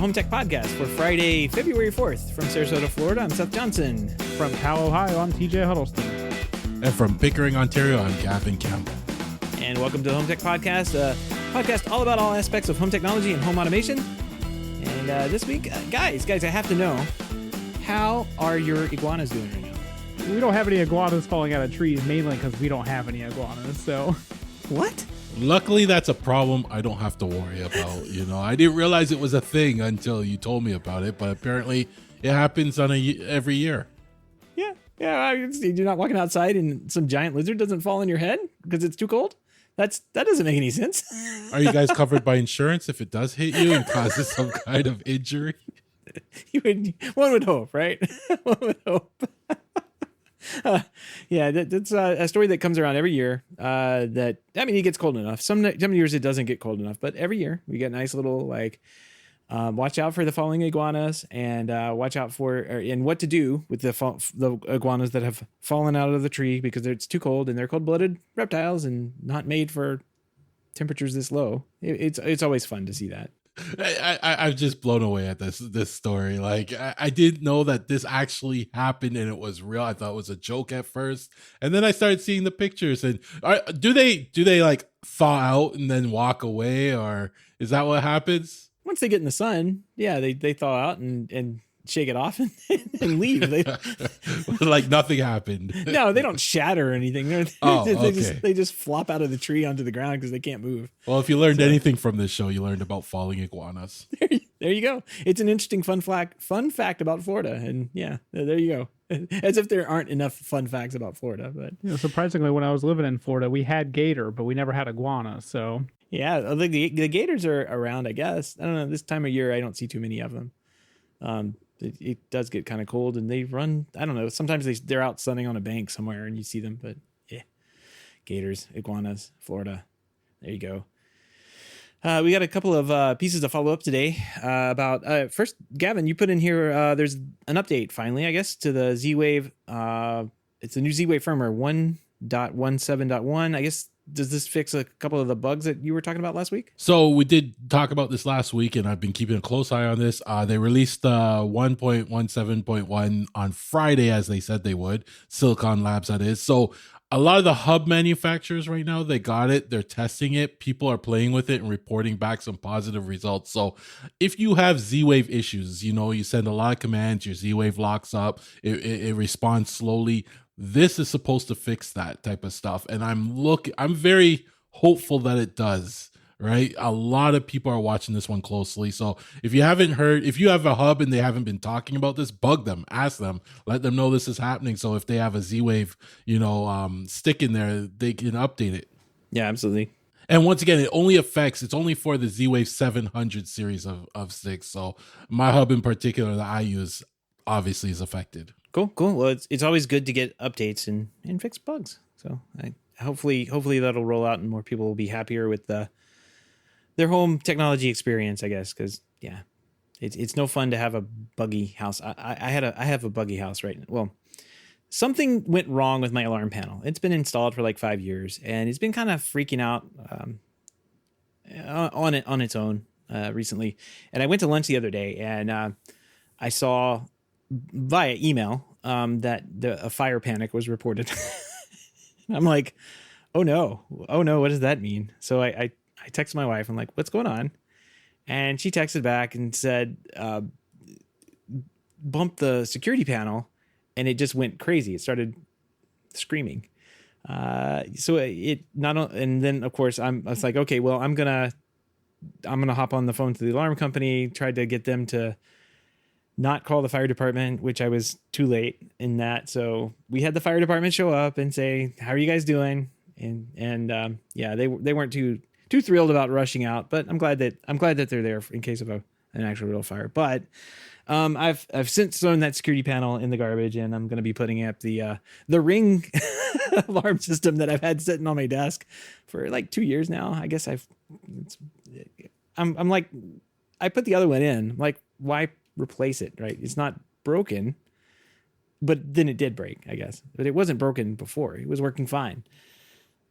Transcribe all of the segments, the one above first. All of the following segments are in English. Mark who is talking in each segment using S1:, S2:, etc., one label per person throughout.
S1: HomeTech Podcast for Friday, February 4th. From Sarasota, Florida, I'm Seth Johnson.
S2: From Powell, Ohio, I'm TJ Huddleston.
S3: And from Pickering, Ontario, I'm Gavin Campbell.
S1: And welcome to the HomeTech Podcast, a podcast all about all aspects of home technology and home automation. And this week, guys, I have to know, how are your iguanas doing right now?
S2: We don't have any iguanas falling out of trees, mainly because we don't have any iguanas, so...
S1: What?
S3: Luckily, that's a problem I don't have to worry about. I didn't realize it was a thing until you told me about it, but apparently it happens on every year.
S1: Yeah. You're not walking outside and some giant lizard doesn't fall on your head because it's too cold? That doesn't make any sense.
S3: Are you guys covered by insurance if it does hit you and causes some kind of injury?
S1: One would hope, right? One would hope. That's a story that comes around every year. It gets cold enough. Some years it doesn't get cold enough, but every year we get nice little watch out for the falling iguanas and watch out for and what to do with the iguanas that have fallen out of the tree because it's too cold and they're cold-blooded reptiles and not made for temperatures this low. It's always fun to see that.
S3: I'm just blown away at this story. Like I didn't know that this actually happened and it was real. I thought it was a joke at first, and then I started seeing the pictures. And do they like thaw out and then walk away, or is that what happens?
S1: Once they get in the sun, yeah, they thaw out and shake it off and leave.
S3: Like nothing happened.
S1: No, they don't shatter or anything. They just flop out of the tree onto the ground because they can't move.
S3: Well, if you learned anything from this show, you learned about falling iguanas.
S1: There you go. It's an interesting fun fact about Florida. And yeah, there you go. As if there aren't enough fun facts about Florida. But
S2: surprisingly, when I was living in Florida, we had gator, but we never had iguana. So
S1: yeah, the gators are around, I guess. I don't know. This time of year, I don't see too many of them. It does get kind of cold and they run. I don't know. Sometimes they're out sunning on a bank somewhere and you see them, but yeah, gators, iguanas, Florida. There you go. We got a couple of pieces to follow up today about first, Gavin, you put in here. There's an update finally, I guess, to the Z-Wave. It's a new Z-Wave firmware 1.17.1. I guess. Does this fix a couple of the bugs that you were talking about last week?
S3: So we did talk about this last week, and I've been keeping a close eye on this. They released 1.17.1 on Friday, as they said they would. Silicon Labs, that is. So a lot of the hub manufacturers right now, they got it. They're testing it. People are playing with it and reporting back some positive results. So if you have Z-Wave issues, you send a lot of commands, your Z-Wave locks up, it responds slowly. This is supposed to fix that type of stuff. And I'm very hopeful that it does, right? A lot of people are watching this one closely. So if you haven't heard, if you have a hub and they haven't been talking about this, bug them, ask them, let them know this is happening. So if they have a Z-Wave, stick in there, they can update it.
S1: Yeah, absolutely.
S3: And once again, it's only for the Z-Wave 700 series of sticks. So my hub in particular that I use obviously is affected.
S1: Cool. Well, it's always good to get updates and fix bugs. So hopefully that'll roll out and more people will be happier with their home technology experience, I guess. Because yeah, it's no fun to have a buggy house. I have a buggy house right now. Well, something went wrong with my alarm panel. It's been installed for like 5 years and it's been kind of freaking out on its own recently. And I went to lunch the other day and I saw via email that a fire panic was reported. I'm like, oh no, what does that mean? So I texted my wife. I'm like, what's going on? And she texted back and said, bump the security panel, and it just went crazy. It started screaming. So it not, and then of course I was like, okay, well I'm gonna hop on the phone to the alarm company, tried to get them to not call the fire department, which I was too late in that. So we had the fire department show up and say, how are you guys doing? And they weren't too thrilled about rushing out, but I'm glad that they're there in case of an actual real fire. But I've since thrown that security panel in the garbage, and I'm going to be putting up the Ring alarm system that I've had sitting on my desk for like 2 years now. I guess I'm like, I put the other one in. I'm like, why replace it? Right? It's not broken, but then it did break, I guess. But it wasn't broken before. It was working fine.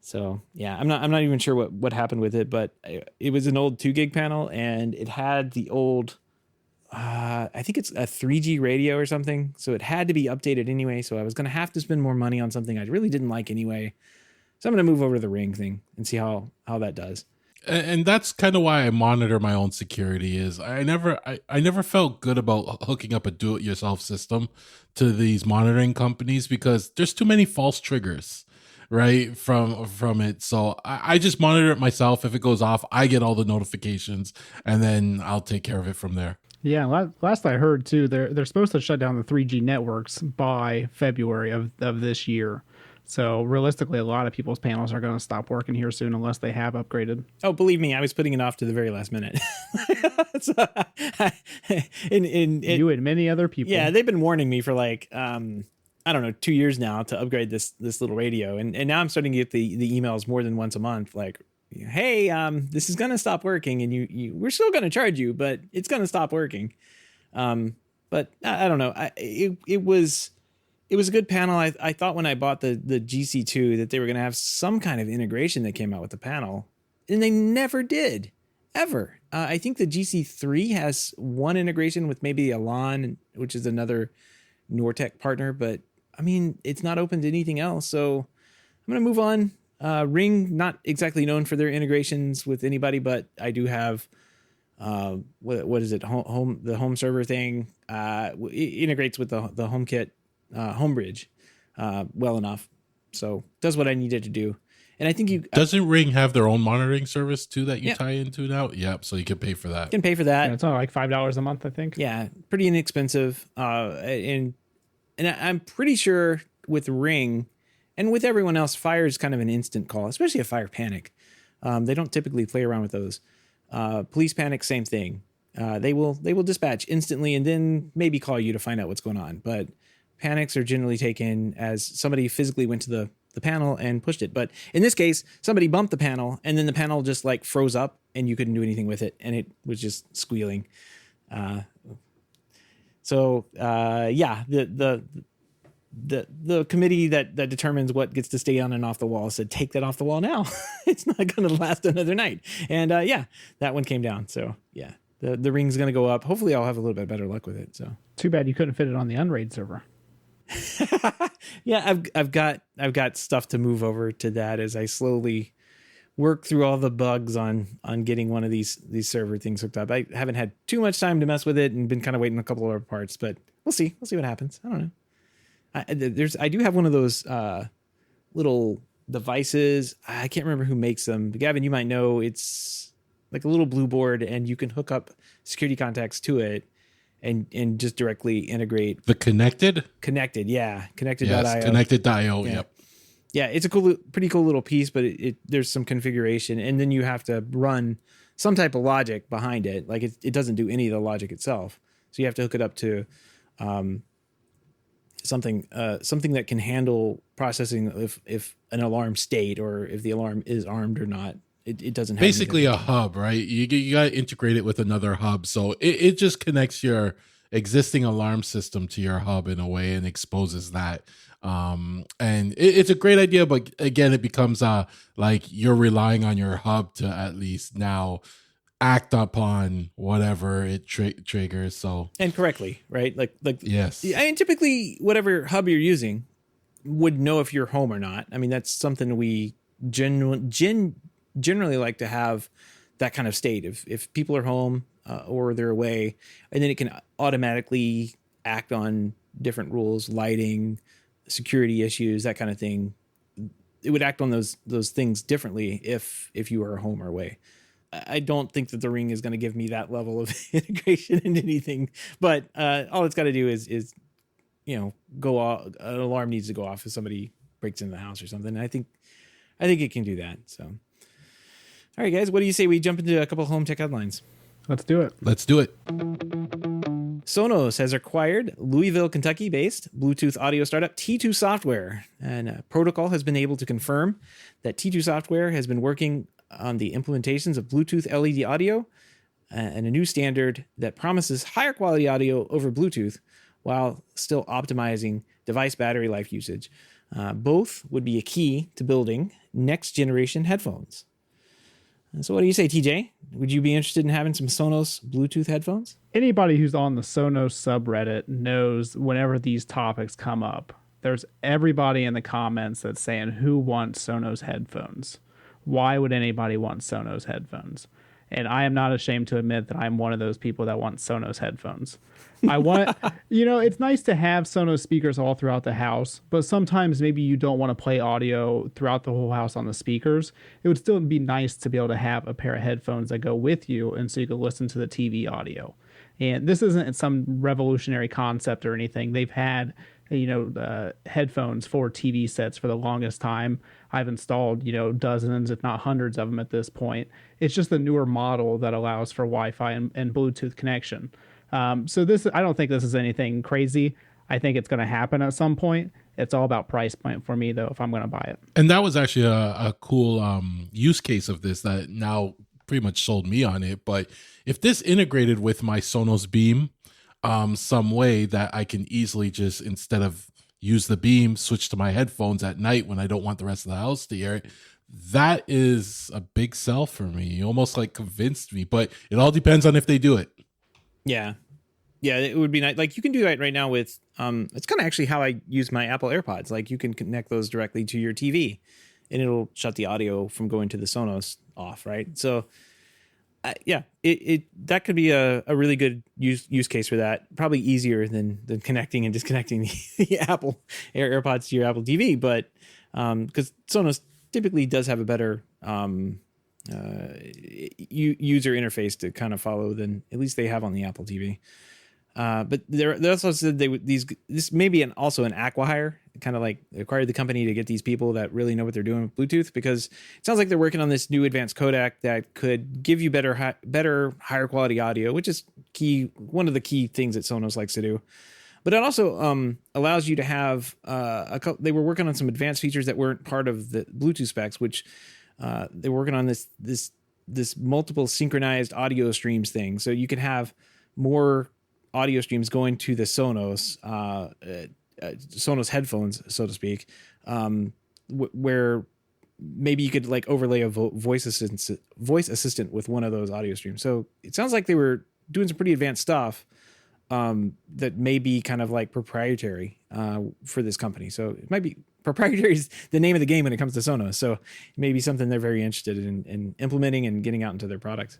S1: So yeah, I'm not even sure what happened with it, but it was an old 2 gig panel, and it had the old I think it's a 3G radio or something. So it had to be updated anyway. So I was going to have to spend more money on something I really didn't like anyway. So I'm going to move over to the Ring thing and see how that does.
S3: And that's kind of why I monitor my own security. Is I never felt good about hooking up a do-it-yourself system to these monitoring companies because there's too many false triggers, right, from it. So I just monitor it myself. If it goes off, I get all the notifications, and then I'll take care of it from there.
S2: Yeah, last I heard too, they're supposed to shut down the 3G networks by February of this year. So realistically, a lot of people's panels are going to stop working here soon unless they have upgraded.
S1: Oh, believe me, I was putting it off to the very last minute. So,
S2: you and many other people.
S1: Yeah, they've been warning me for like I don't know, 2 years now to upgrade this little radio, and now I'm starting to get the emails more than once a month, like, hey, this is going to stop working, and we're still going to charge you, but it's going to stop working. But I don't know. It was a good panel. I thought when I bought the GC2 that they were going to have some kind of integration that came out with the panel, and they never did, ever. I think the GC3 has one integration with maybe Elan, which is another Nortec partner, but I mean, it's not open to anything else. So I'm going to move on. Ring, not exactly known for their integrations with anybody, but I do have what is it? The home server thing. It integrates with the HomeKit Homebridge well enough, so does what I needed to do. And I think
S3: doesn't Ring have their own monitoring service too that you tie into now? Yep. So you can pay for that.
S1: You can pay for that.
S2: Yeah, it's only like $5 a month, I think.
S1: Yeah, pretty inexpensive. And I'm pretty sure with Ring and with everyone else, fire is kind of an instant call, especially a fire panic. They don't typically play around with those. Police panic, same thing. They will dispatch instantly and then maybe call you to find out what's going on. But panics are generally taken as somebody physically went to the panel and pushed it. But in this case, somebody bumped the panel and then the panel just like froze up and you couldn't do anything with it. And it was just squealing. So the committee that determines what gets to stay on and off the wall said, take that off the wall now. It's not going to last another night. And that one came down. So yeah, the Ring's going to go up. Hopefully I'll have a little bit better luck with it. So
S2: too bad you couldn't fit it on the Unraid server.
S1: Yeah, I've got stuff to move over to that as I slowly work through all the bugs on getting one of these server things hooked up. I haven't had too much time to mess with it and been kind of waiting a couple of other parts, but we'll see what happens. I don't know. I do have one of those little devices. I can't remember who makes them. But Gavin, you might know. It's like a little blue board, and you can hook up security contacts to it and just directly integrate.
S3: The Connected,
S1: yeah, Connected.io.
S3: Yes, Connected.io.
S1: Yeah.
S3: Yep.
S1: Yeah, it's a pretty cool little piece, but there's some configuration, and then you have to run some type of logic behind it. Like it doesn't do any of the logic itself, so you have to hook it up to something that can handle processing if an alarm state or if the alarm is armed or not. It doesn't have
S3: basically a hub, right? You got to integrate it with another hub, so it just connects your existing alarm system to your hub in a way and exposes that. And it's a great idea, but again, it becomes like you're relying on your hub to at least now act upon whatever it triggers. So
S1: and correctly, right? Like
S3: yes.
S1: And typically, whatever hub you're using would know if you're home or not. I mean, that's something we generally like to have, that kind of state. If people are home or they're away, and then it can automatically act on different rules, lighting, security issues, that kind of thing. It would act on those things differently if you are home or away. I don't think that the Ring is going to give me that level of integration into anything, but all it's got to do is go off. An alarm needs to go off if somebody breaks into the house or something. I think it can do that. So, all right, guys, what do you say we jump into a couple of HomeTech headlines?
S2: Let's do it.
S1: Sonos has acquired Louisville, Kentucky-based Bluetooth audio startup T2 Software, and Protocol has been able to confirm that T2 Software has been working on the implementations of Bluetooth LED audio and a new standard that promises higher quality audio over Bluetooth while still optimizing device battery life usage. Both would be a key to building next-generation headphones. So what do you say, TJ? Would you be interested in having some Sonos Bluetooth headphones?
S2: Anybody who's on the Sonos subreddit knows whenever these topics come up, there's everybody in the comments that's saying who wants Sonos headphones. Why would anybody want Sonos headphones? And I am not ashamed to admit that I'm one of those people that want Sonos headphones. I want, it's nice to have Sonos speakers all throughout the house, but sometimes maybe you don't want to play audio throughout the whole house on the speakers. It would still be nice to be able to have a pair of headphones that go with you, and so you can listen to the TV audio. And this isn't some revolutionary concept or anything. They've had, headphones for TV sets for the longest time. I've installed, dozens, if not hundreds of them at this point. It's just the newer model that allows for Wi-Fi and Bluetooth connection. So I don't think this is anything crazy. I think it's going to happen at some point. It's all about price point for me, though, if I'm going to buy it.
S3: And that was actually a cool use case of this that now pretty much sold me on it. But if this integrated with my Sonos Beam some way that I can easily just, instead of use the Beam, switch to my headphones at night when I don't want the rest of the house to hear it, that is a big sell for me. You almost like convinced me, but it all depends on if they do it.
S1: Yeah. Yeah, it would be nice. Like you can do that right now with, it's kind of actually how I use my Apple AirPods. Like you can connect those directly to your TV and it'll shut the audio from going to the Sonos off, right? So that could be a really good use case for that. Probably easier than connecting and disconnecting the Apple AirPods to your Apple TV. But because Sonos typically does have a better user interface to kind of follow than at least they have on the Apple TV. But they also said this may be also an acqui-hire, kind of like acquired the company to get these people that really know what they're doing with Bluetooth, because it sounds like they're working on this new advanced codec that could give you better, higher quality audio, which is one of the key things that Sonos likes to do. But it also allows you to have they were working on some advanced features that weren't part of the Bluetooth specs, which they were working on this multiple synchronized audio streams thing, so you could have more audio streams going to the Sonos headphones, so to speak, where maybe you could like overlay a voice assistant with one of those audio streams. So it sounds like they were doing some pretty advanced stuff that may be kind of like proprietary for this company. So it might be proprietary is the name of the game when it comes to Sonos. So it may be something they're very interested in implementing and getting out into their products.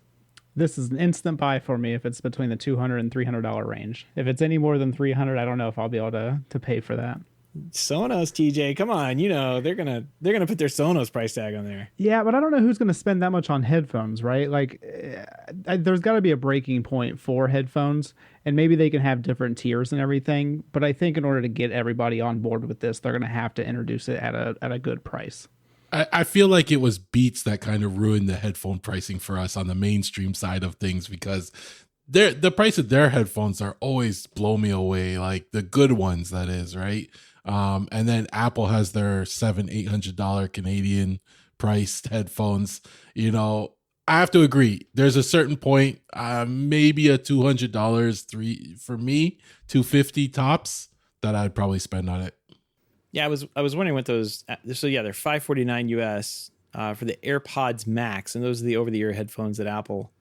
S2: This is an instant buy for me if it's between the $200 and $300 range. If it's any more than $300, I don't know if I'll be able to pay for that.
S1: Sonos, TJ, come on, they're gonna put their Sonos price tag on there.
S2: Yeah, but I don't know who's gonna spend that much on headphones, right? Like, there's got to be a breaking point for headphones, and maybe they can have different tiers and everything. But I think in order to get everybody on board with this, they're gonna have to introduce it at a good price.
S3: I feel like it was Beats that kind of ruined the headphone pricing for us on the mainstream side of things, because the price of their headphones are always blow me away, like the good ones, that is, right? And then Apple has their $700-800 Canadian priced headphones. I have to agree. There's a certain point, maybe a $200 for me, $250 tops, that I'd probably spend on it.
S1: Yeah, I was wondering what those. So yeah, they're $549 US for the AirPods Max, and those are the over-the-ear headphones that Apple,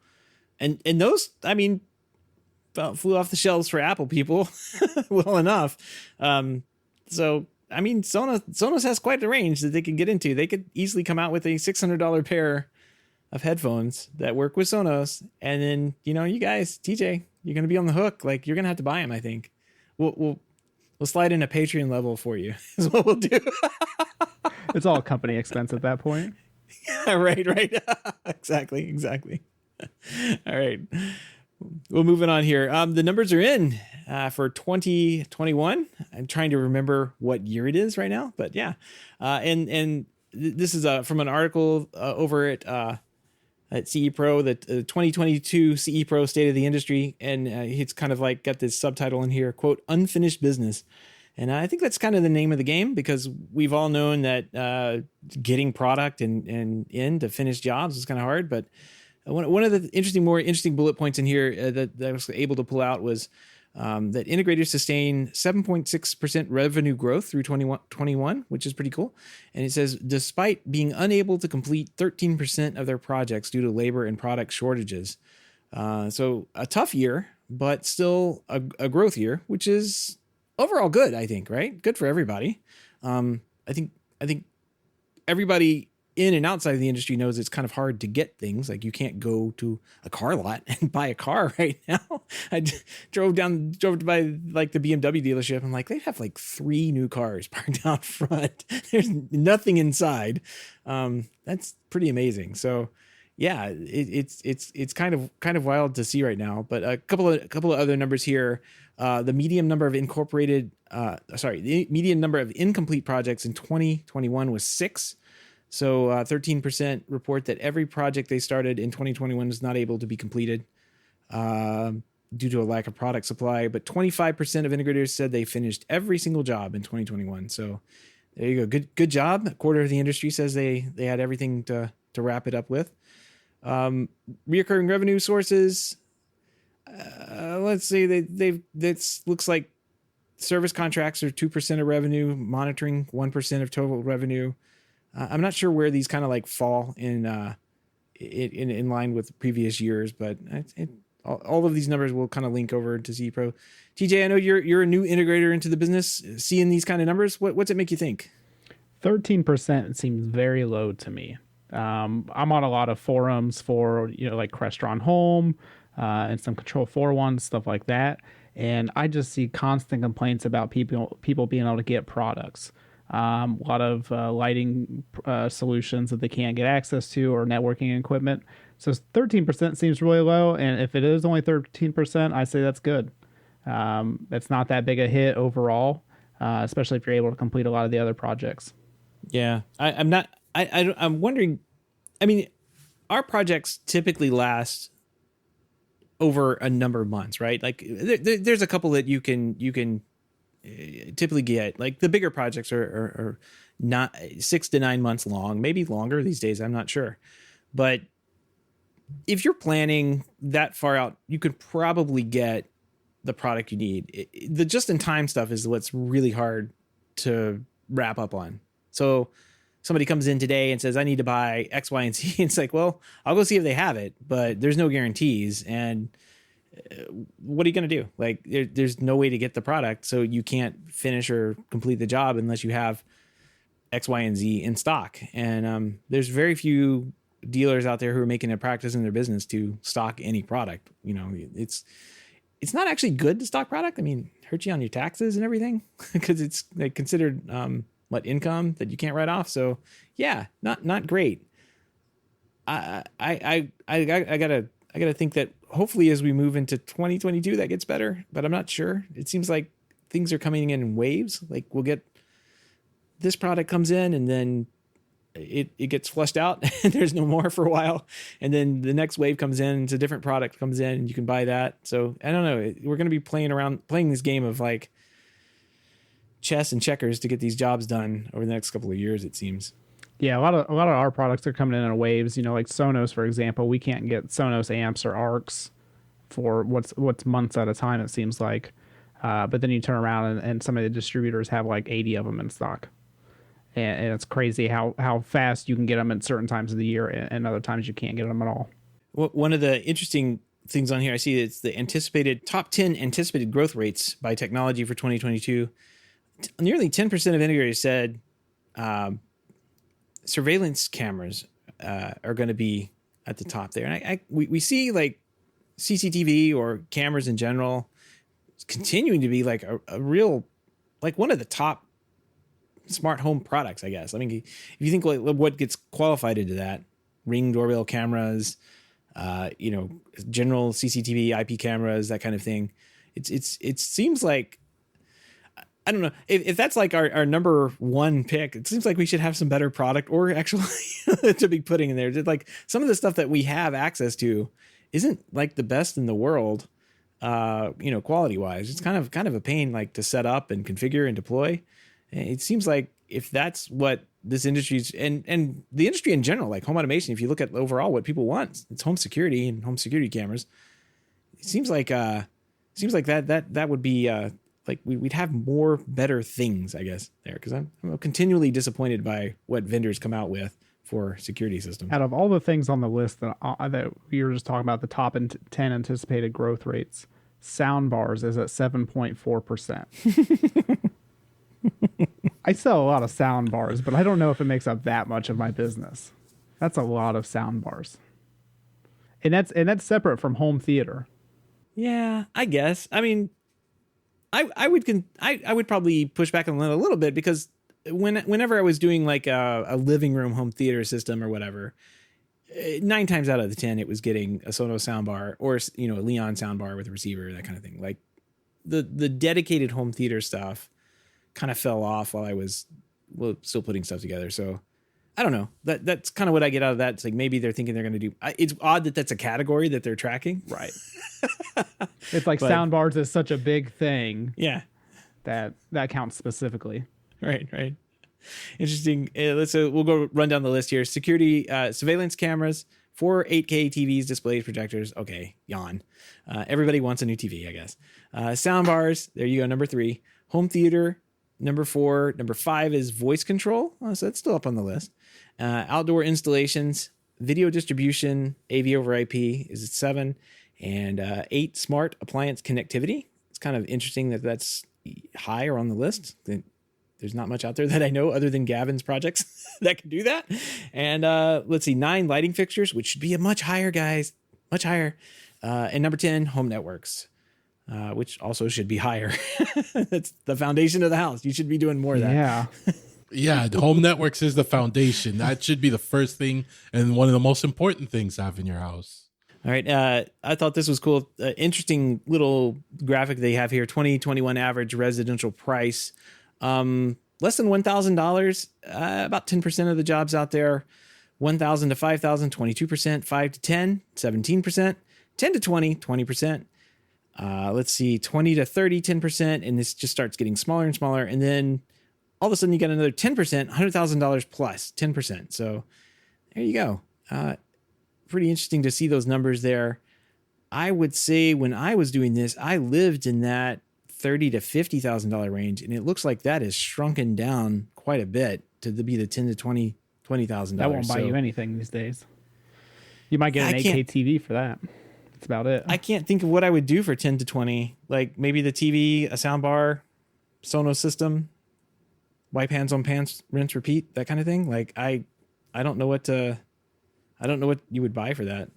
S1: and those, I mean, flew off the shelves for Apple people, well enough. So I mean, Sonos has quite the range that they can get into. They could easily come out with a $600 pair of headphones that work with Sonos, and then you guys, TJ, you're gonna be on the hook. Like, you're gonna have to buy them. I think We'll slide in a Patreon level for you is what we'll do.
S2: It's all company expense at that point.
S1: Yeah, right. Exactly. All right. Well, moving on here. The numbers are in for 2021. I'm trying to remember what year it is right now, but yeah. And this is from an article over at CE Pro, the 2022 CE Pro State of the Industry, and it's kind of like got this subtitle in here, quote, "Unfinished Business." And I think that's kind of the name of the game, because we've all known that getting product and into finished jobs is kind of hard. But one of the more interesting bullet points in here that I was able to pull out was that integrators sustain 7.6% revenue growth through 2021, which is pretty cool. And it says, despite being unable to complete 13% of their projects due to labor and product shortages. So a tough year, but still a growth year, which is overall good, I think, right? Good for everybody. I think everybody in and outside of the industry knows it's kind of hard to get things. Like you can't go to a car lot and buy a car right now. I drove by like the BMW dealership. I'm like, they have like 3 new cars parked out front. There's nothing inside. That's pretty amazing. So yeah, it's kind of wild to see right now. But a couple of other numbers here. The median number of the median number of incomplete projects in 2021 was 6. So 13% report that every project they started in 2021 was not able to be completed due to a lack of product supply. But 25% of integrators said they finished every single job in 2021. So there you go. Good job. A quarter of the industry says they had everything to wrap it up with. Reoccurring revenue sources. Let's see. This looks like service contracts are 2% of revenue, monitoring 1% of total revenue. I'm not sure where these kind of like fall in line with previous years, but all of these numbers will kind of link over to ZPro. TJ, I know you're a new integrator into the business. Seeing these kind of numbers, what's it make you think?
S2: 13% seems very low to me. I'm on a lot of forums for like Crestron Home and some Control 4 ones, stuff like that, and I just see constant complaints about people being able to get products. A lot of lighting solutions that they can't get access to, or networking equipment. So 13% seems really low, and if it is only 13%, I say that's good. It's not that big a hit overall, especially if you're able to complete a lot of the other projects.
S1: Yeah, I'm wondering. I mean, our projects typically last over a number of months, right? Like there's a couple that you can typically get. Like the bigger projects are not 6 to 9 months long, maybe longer these days. I'm not sure, but if you're planning that far out, you could probably get the product you need. The just-in-time stuff is what's really hard to wrap up on. So somebody comes in today and says, I need to buy X, Y, and Z. It's like, well, I'll go see if they have it, but there's no guarantees. And what are you going to do? Like there's no way to get the product. So you can't finish or complete the job unless you have X, Y, and Z in stock. And there's very few dealers out there who are making a practice in their business to stock any product. It's not actually good to stock product. I mean, it hurts you on your taxes and everything because it's like considered income that you can't write off. So yeah, not great. I gotta think that hopefully as we move into 2022 that gets better, but I'm not sure. It seems like things are coming in waves. Like we'll get this product comes in and then it gets flushed out and there's no more for a while. And then the next wave comes in, it's a different product comes in and you can buy that. So I don't know. We're going to be playing this game of like chess and checkers to get these jobs done over the next couple of years, it seems.
S2: Yeah, a lot of our products are coming in waves. Like Sonos, for example, we can't get Sonos amps or arcs for what's months at a time, it seems like. But then you turn around and some of the distributors have like 80 of them in stock. And it's crazy how fast you can get them at certain times of the year, and other times you can't get them at all.
S1: Well, one of the interesting things on here, I see it's the top 10 anticipated growth rates by technology for 2022. Nearly 10% of integrators said surveillance cameras are going to be at the top there. And we see like CCTV or cameras in general continuing to be like a real, like one of the top smart home products, I guess. I mean, if you think like what gets qualified into that, Ring doorbell cameras, general CCTV, IP cameras, that kind of thing. It seems like, I don't know if that's like our number one pick. It seems like we should have some better product or actually to be putting in there. Like some of the stuff that we have access to isn't like the best in the world, quality wise. It's kind of a pain like to set up and configure and deploy. It seems like if that's what this industry's and the industry in general, like home automation, if you look at overall what people want, it's home security and home security cameras. It seems like seems like that would be like we'd have more better things, I guess, there, because I'm continually disappointed by what vendors come out with for security systems.
S2: Out of all the things on the list that we were just talking about, the top 10 anticipated growth rates, sound bars is at 7.4%. I sell a lot of sound bars, but I don't know if it makes up that much of my business. That's a lot of sound bars. And that's separate from home theater.
S1: Yeah, I guess. I mean, I would probably push back on that a little bit, because whenever I was doing like a living room home theater system or whatever, 9 times out of the 10 it was getting a Sonos soundbar or, you know, a Leon soundbar with a receiver, that kind of thing. Like the dedicated home theater stuff kind of fell off while I was still putting stuff together. So I don't know. That's kind of what I get out of that. It's like maybe they're thinking they're going to do. It's odd that that's a category that they're tracking.
S2: Right. It's like sound bars is such a big thing.
S1: Yeah.
S2: That counts specifically.
S1: Right. Interesting. We'll go run down the list here. Security, surveillance cameras, 4 8K TVs, displays, projectors. Okay, yawn. Everybody wants a new TV, I guess. Sound bars. There you go. Number 3. Home theater. Number 4. Number 5 is voice control. So that's still up on the list. Outdoor installations, video distribution, AV over IP is at 7, and 8, smart appliance connectivity. It's kind of interesting that that's higher on the list. There's not much out there that I know other than Gavin's projects that can do that. And let's see, 9, lighting fixtures, which should be a much higher, guys, much higher. And number 10, home networks, which also should be higher. That's the foundation of the house. You should be doing more of that.
S2: Yeah.
S3: Yeah, home networks is the foundation. That should be the first thing and one of the most important things to have in your house.
S1: All right. I thought this was cool. Interesting little graphic they have here. 2021 average residential price. Less than $1,000. About 10% of the jobs out there. 1,000 to 5,000, 22%. 5 to 10, 17%. 10 to 20, 20%. Let's see, 20 to 30, 10%. And this just starts getting smaller and smaller. And then all of a sudden you get another 10%, $100,000 plus 10%. So there you go. Pretty interesting to see those numbers there. I would say when I was doing this, I lived in that $30,000 to $50,000 range, and it looks like that is shrunken down quite a bit to be the $10,000 to $20,000.
S2: That won't buy you anything these days. You might get an 8K TV for that. That's about it.
S1: I can't think of what I would do for 10 to 20. Like maybe the TV, a sound bar, Sonos system, wipe hands on pants, rinse, repeat, that kind of thing. Like I don't know what you would buy for that.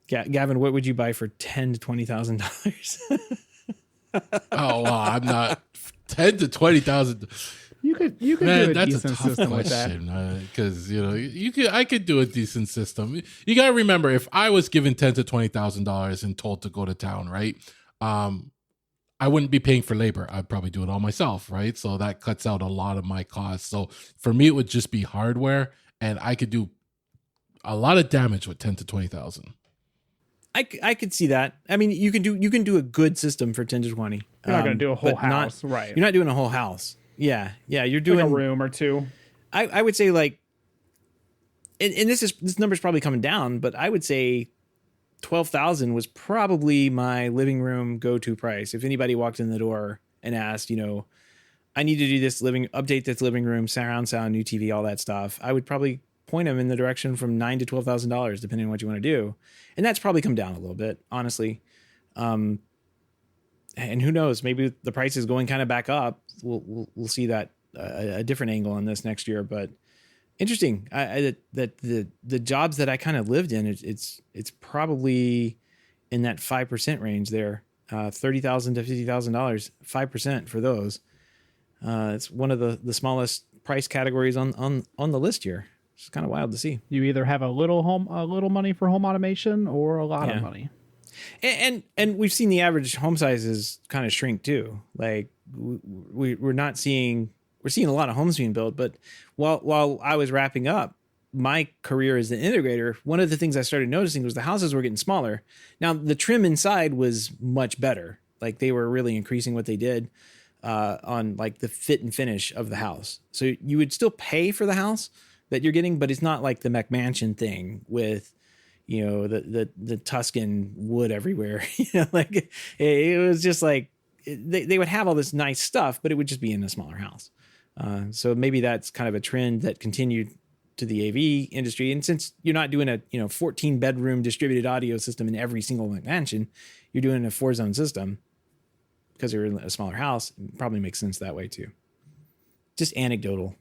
S1: Gavin, what would you buy for $10,000 to $20,000?
S3: Oh, well, I'm not 10 to 20,000.
S2: You could do a decent system with that.
S3: Because I could do a decent system. You got to remember, if I was given $10,000 to $20,000 and told to go to town, right? I wouldn't be paying for labor. I'd probably do it all myself, right? So that cuts out a lot of my costs. So for me, it would just be hardware, and I could do a lot of damage with 10 to 20,000.
S1: I could see that. I mean, you can do a good system for 10 to 20.
S2: You're not going to do a whole house, right?
S1: You're not doing a whole house. Yeah. You're doing
S2: like a room or two.
S1: I would say like, and this number's probably coming down, but I would say 12,000 was probably my living room go-to price. If anybody walked in the door and asked, I need to do this update this living room, surround sound, new TV, all that stuff, I would probably point them in the direction from $9,000 to $12,000, depending on what you want to do. And that's probably come down a little bit, honestly. And who knows, maybe the price is going kind of back up. We'll see that a different angle on this next year, but interesting. That the jobs that I kind of lived in, it's probably in that 5% range there, $30,000 to $50,000, 5% for those. It's one of the smallest price categories on the list here. It's kind of wild to see.
S2: You either have a little money for home automation or a lot of money.
S1: And we've seen the average home sizes kind of shrink too. Like we're seeing a lot of homes being built, but while I was wrapping up my career as an integrator, one of the things I started noticing was the houses were getting smaller. Now the trim inside was much better. Like they were really increasing what they did on like the fit and finish of the house. So you would still pay for the house that you're getting, but it's not like the McMansion thing with, the Tuscan wood everywhere. Like it was just like they would have all this nice stuff, but it would just be in a smaller house. So maybe that's kind of a trend that continued to the AV industry. And since you're not doing a 14 bedroom distributed audio system in every single mansion, you're doing a 4-zone system because you're in a smaller house. It probably makes sense that way too. Just anecdotal.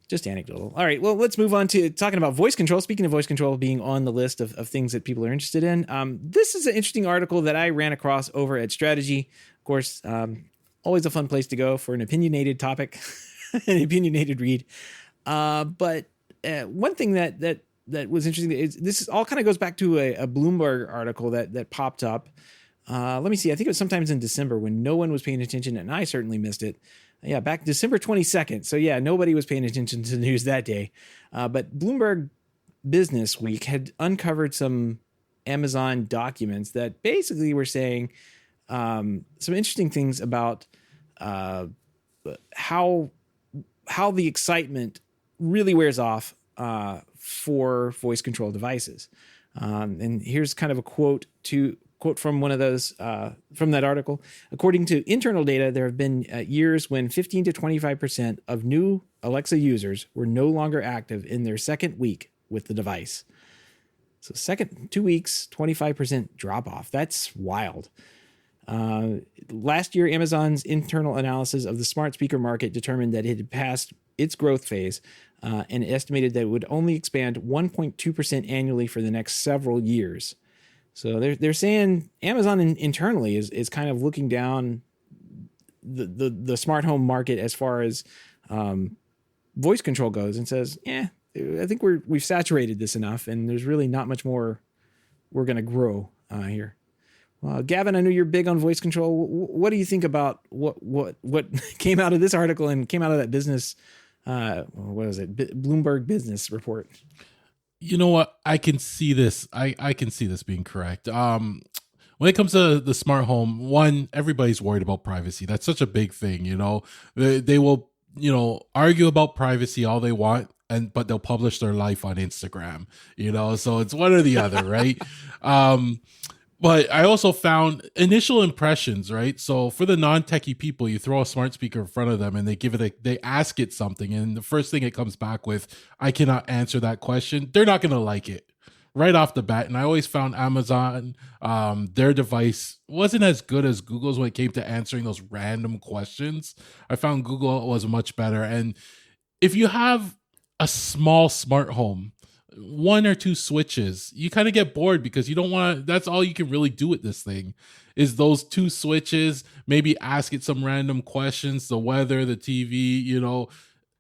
S1: All right, well, let's move on to talking about voice control. Speaking of voice control being on the list of things that people are interested in, this is an interesting article that I ran across over at Strategy. Of course, always a fun place to go for an opinionated topic, an opinionated read. But one thing that was interesting is this all kind of goes back to a Bloomberg article that popped up. Let me see. I think it was sometimes in December when no one was paying attention, and I certainly missed it. Yeah, back December 22nd. So yeah, nobody was paying attention to the news that day. But Bloomberg Business Week had uncovered some Amazon documents that basically were saying some interesting things about how the excitement really wears off for voice control devices. And here's kind of a quote from one of those from that article. According to internal data, there have been years when 15 to 25% of new Alexa users were no longer active in their second week with the device. So 2 weeks, 25% drop off. That's wild. Last year, Amazon's internal analysis of the smart speaker market determined that it had passed its growth phase and estimated that it would only expand 1.2% annually for the next several years. So they're saying Amazon internally is kind of looking down the smart home market as far as voice control goes and says, I think we've saturated this enough, and there's really not much more we're going to grow here. Gavin, I know you're big on voice control. What do you think about what came out of this article and came out of that business? What is it? Bloomberg Business Report.
S3: You know what? I can see this. I can see this being correct. When it comes to the smart home, one, everybody's worried about privacy. That's such a big thing. They will, argue about privacy all they want, but they'll publish their life on Instagram. So it's one or the other, right? But I also found initial impressions, right? So for the non-techie people, you throw a smart speaker in front of them and they ask it something. And the first thing it comes back with, I cannot answer that question. They're not going to like it right off the bat. And I always found Amazon, their device wasn't as good as Google's when it came to answering those random questions. I found Google was much better. And if you have a small smart home, 1 or 2 switches, you kind of get bored because you don't want to, that's all you can really do with this thing is those 2 switches, maybe ask it some random questions, the weather, the TV,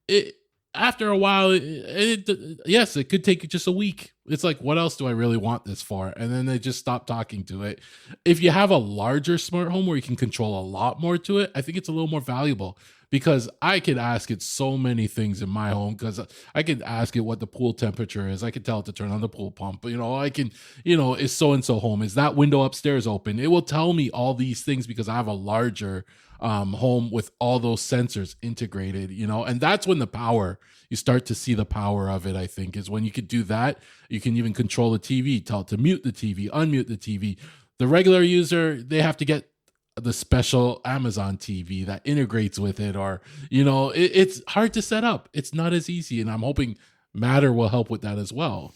S3: it after a while, yes, it could take just a week. It's like, what else do I really want this for? And then they just stop talking to it. If you have a larger smart home where you can control a lot more to it, I think it's a little more valuable. Because I could ask it so many things in my home, because I could ask it what the pool temperature is. I could tell it to turn on the pool pump. I can, is so-and-so home? Is that window upstairs open? It will tell me all these things because I have a larger home with all those sensors integrated, and that's when you start to see the power of it, I think, is when you could do that. You can even control the TV, tell it to mute the TV, unmute the TV. The regular user, they have to get the special Amazon TV that integrates with it, or it's hard to set up. It's not as easy, and I'm hoping Matter will help with that as well.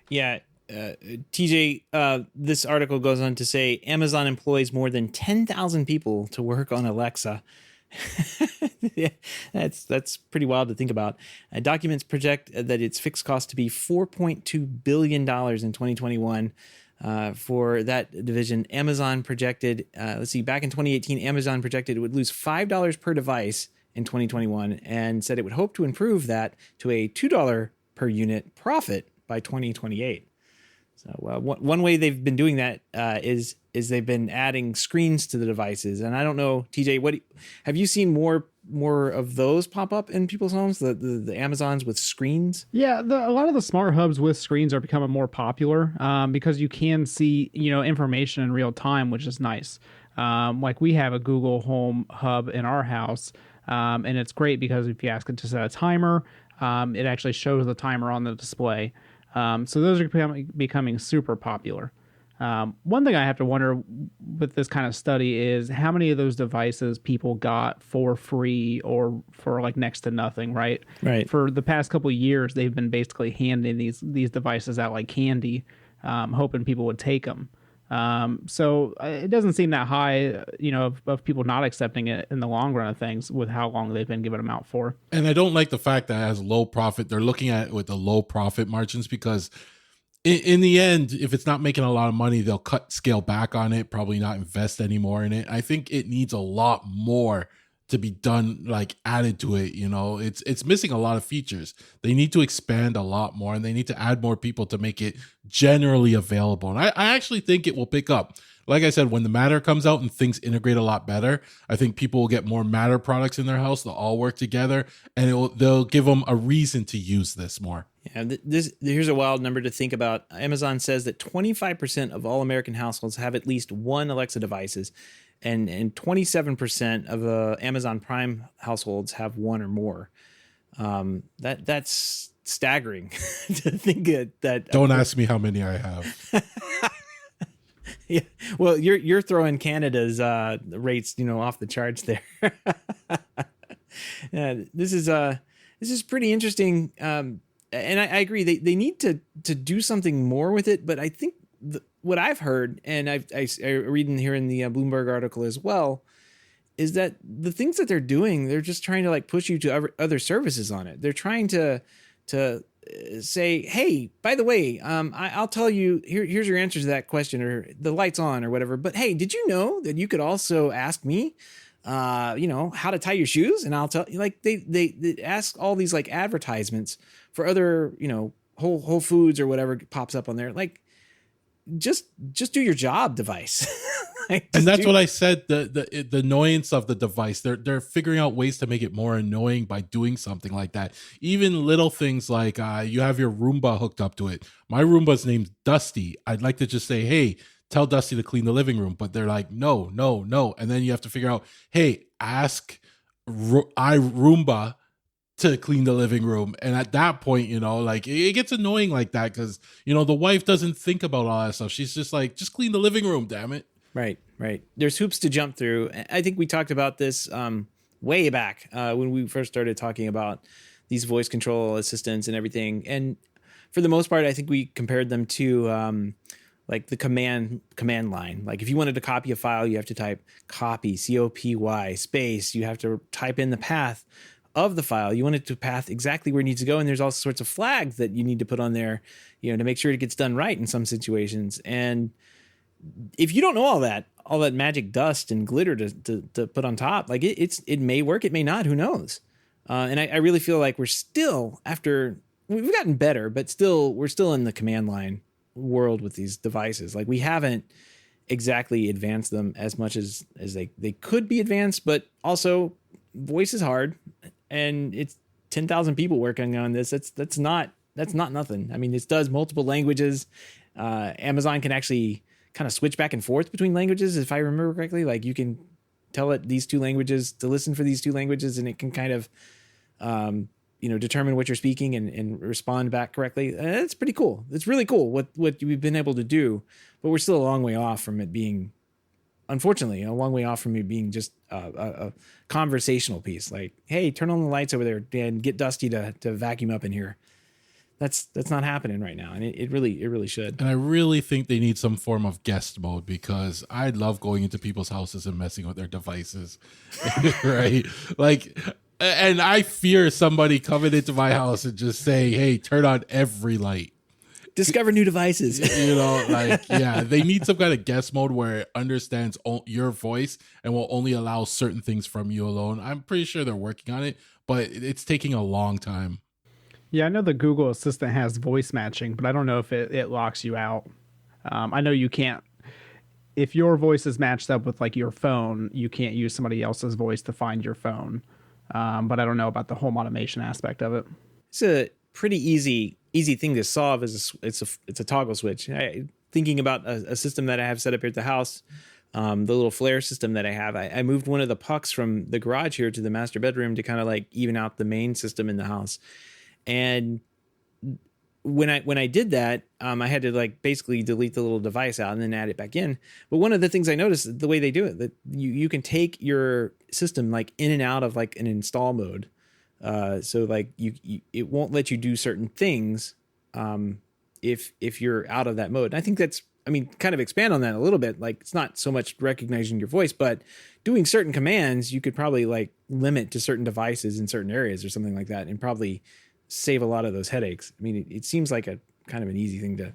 S1: Yeah, TJ, this article goes on to say Amazon employs more than 10,000 people to work on Alexa. Yeah, that's pretty wild to think about. Documents project that its fixed cost to be $4.2 billion in 2021. For that division, Amazon projected, back in 2018, Amazon projected it would lose $5 per device in 2021 and said it would hope to improve that to a $2 per unit profit by 2028. So one way they've been doing that is they've been adding screens to the devices. And I don't know, TJ, have you seen more of those pop up in people's homes? The Amazons with screens?
S2: Yeah, a lot of the smart hubs with screens are becoming more popular because you can see information in real time, which is nice. Like we have a Google Home Hub in our house, and it's great because if you ask it to set a timer, it actually shows the timer on the display. So those are becoming super popular. One thing I have to wonder with this kind of study is how many of those devices people got for free or for like next to nothing, right?
S1: Right.
S2: For the past couple of years, they've been basically handing these devices out like candy, hoping people would take them. So it doesn't seem that high, of people not accepting it in the long run of things with how long they've been giving them out for.
S3: And I don't like the fact that it has low profit. They're looking at it with the low profit margins because in the end, if it's not making a lot of money, they'll scale back on it, probably not invest anymore in it. I think it needs a lot more to be done, like added to it. It's missing a lot of features. They need to expand a lot more, and they need to add more people to make it generally available. And I actually think it will pick up. Like I said, when the Matter comes out and things integrate a lot better, I think people will get more Matter products in their house. They'll all work together, and they'll give them a reason to use this more.
S1: Yeah, here's a wild number to think about. Amazon says that 25% of all American households have at least one Alexa devices, and 27% of Amazon Prime households have one or more. That's staggering to think that.
S3: Don't ask me how many I have.
S1: Yeah, well, you're throwing Canada's rates, off the charts there. Yeah, this is pretty interesting. And I agree. They need to do something more with it. But I think what I've heard, and I read in here in the Bloomberg article as well, is that the things that they're doing, they're just trying to like push you to other services on it. They're trying to say, hey, by the way, I'll tell you, here's your answer to that question, or the light's on or whatever. But hey, did you know that you could also ask me, how to tie your shoes? And I'll tell you, like they ask all these like advertisements for other, Whole Foods or whatever pops up on there. Like, just do your job, device.
S3: And that's what I said. The annoyance of the device. They're figuring out ways to make it more annoying by doing something like that. Even little things like you have your Roomba hooked up to it. My Roomba's named Dusty. I'd like to just say, hey, tell Dusty to clean the living room, but they're like, no, and then you have to figure out, hey, ask iRoomba to clean the living room. And at that point, like it gets annoying like that because the wife doesn't think about all that stuff. She's just like, just clean the living room, damn it.
S1: Right. There's hoops to jump through. I think we talked about this way back when we first started talking about these voice control assistants and everything. And for the most part, I think we compared them to like the command line. Like if you wanted to copy a file, you have to type copy, COPY, space. You have to type in the path of the file. You want it to path exactly where it needs to go. And there's all sorts of flags that you need to put on there, to make sure it gets done right in some situations. And if you don't know all that magic dust and glitter to put on top, like it may work, it may not, who knows? And I really feel like we're still we've gotten better, but we're still in the command line world with these devices. Like we haven't exactly advanced them as much as they could be advanced, but also voice is hard and it's 10,000 people working on this. That's not nothing. I mean, this does multiple languages. Amazon can actually kind of switch back and forth between languages. If I remember correctly, like you can tell it these two languages to listen for these two languages, and it can kind of, determine what you're speaking and respond back correctly. It's pretty cool. It's really cool what we've been able to do, but we're still a long way off from it being, unfortunately, a long way off from it being just a conversational piece. Like, hey, turn on the lights over there and get Dusty to vacuum up in here. That's not happening right now, and it really should.
S3: And I really think they need some form of guest mode because I love going into people's houses and messing with their devices, right? Like, and I fear somebody coming into my house and just saying, "Hey, turn on every light."
S1: Discover new devices.
S3: They need some kind of guest mode where it understands your voice and will only allow certain things from you alone. I'm pretty sure they're working on it, but it's taking a long time.
S2: Yeah, I know the Google Assistant has voice matching, but I don't know if it locks you out. I know you can't. If your voice is matched up with like your phone, you can't use somebody else's voice to find your phone. But I don't know about the home automation aspect of it.
S1: It's a pretty easy thing to solve. It's a toggle switch. Thinking about a system that I have set up here at the house, the little flare system that I have. I moved one of the pucks from the garage here to the master bedroom to kind of like even out the main system in the house. And when I did that, I had to like basically delete the little device out and then add it back in. But one of the things I noticed, the way they do it, that you can take your system like in and out of like an install mode. So like it won't let you do certain things if you're out of that mode. And I think that's, I mean, kind of expand on that a little bit. Like it's not so much recognizing your voice, but doing certain commands, you could probably like limit to certain devices in certain areas or something like that, and probably save a lot of those headaches. I mean, it seems like a kind of an easy thing to,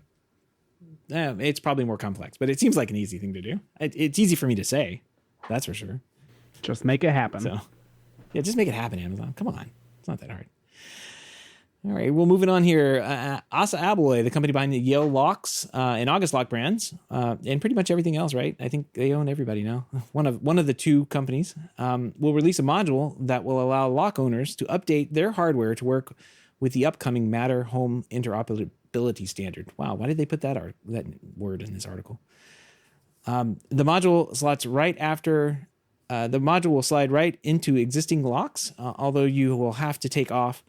S1: it's probably more complex, but it seems like an easy thing to do. It's easy for me to say, that's for sure.
S2: Just make it happen.
S1: So yeah, just make it happen, Amazon. Come on. It's not that hard. All right, well, moving on here. Assa Abloy, the company behind the Yale locks and August lock brands, and pretty much everything else, right? I think they own everybody now. One of the two companies will release a module that will allow lock owners to update their hardware to work with the upcoming Matter home interoperability standard. Wow, why did they put that word in this article? The module slots right after. The module will slide right into existing locks, although you will have to take off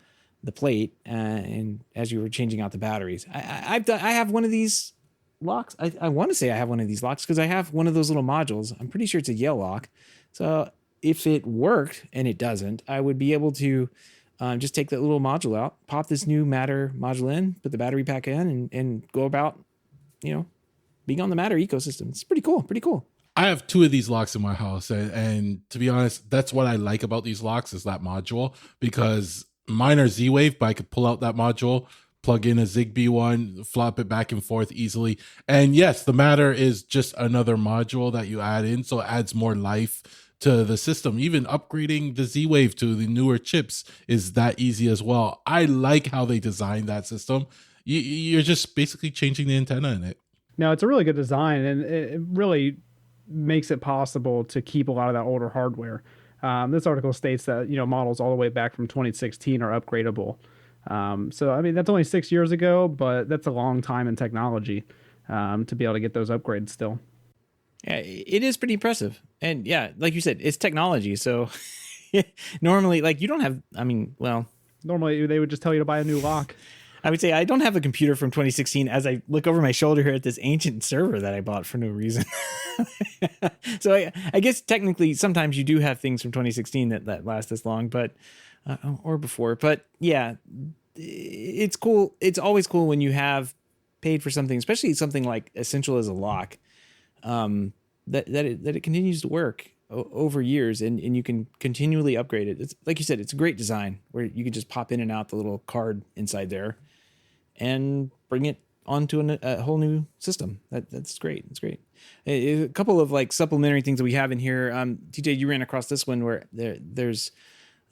S1: the plate and as you were changing out the batteries. I have one of these locks. I want to say I have one of these locks because I have one of those little modules. I'm pretty sure it's a Yale lock. So if it worked, and it doesn't, I would be able to just take that little module out, pop this new Matter module in, put the battery pack in, and go about, being on the Matter ecosystem. It's pretty cool. Pretty cool.
S3: I have two of these locks in my house, and to be honest, that's what I like about these locks is that module, because mine are Z-Wave, but I could pull out that module, plug in a Zigbee one, flop it back and forth easily. And yes, the Matter is just another module that you add in, so it adds more life to the system. Even upgrading the Z-Wave to the newer chips is that easy as well. I like how they designed that system. You're just basically changing the antenna in it.
S2: No, it's a really good design, and it really makes it possible to keep a lot of that older hardware. This article states that models all the way back from 2016 are upgradable. So I mean that's only 6 years ago, but that's a long time in technology to be able to get those upgrades still.
S1: Yeah, it is pretty impressive, and yeah, like you said, it's technology. So normally, like you don't have. I mean, well,
S2: normally they would just tell you to buy a new lock.
S1: I would say I don't have a computer from 2016 as I look over my shoulder here at this ancient server that I bought for no reason. So I guess technically sometimes you do have things from 2016 that last this long, but or before. But yeah, it's cool. It's always cool when you have paid for something, especially something like essential as a lock, that it continues to work over years and you can continually upgrade it. It's like you said, it's a great design where you can just pop in and out the little card inside there and bring it onto a whole new system. That's great. It's great. A couple of like supplementary things that we have in here. TJ, you ran across this one where there's,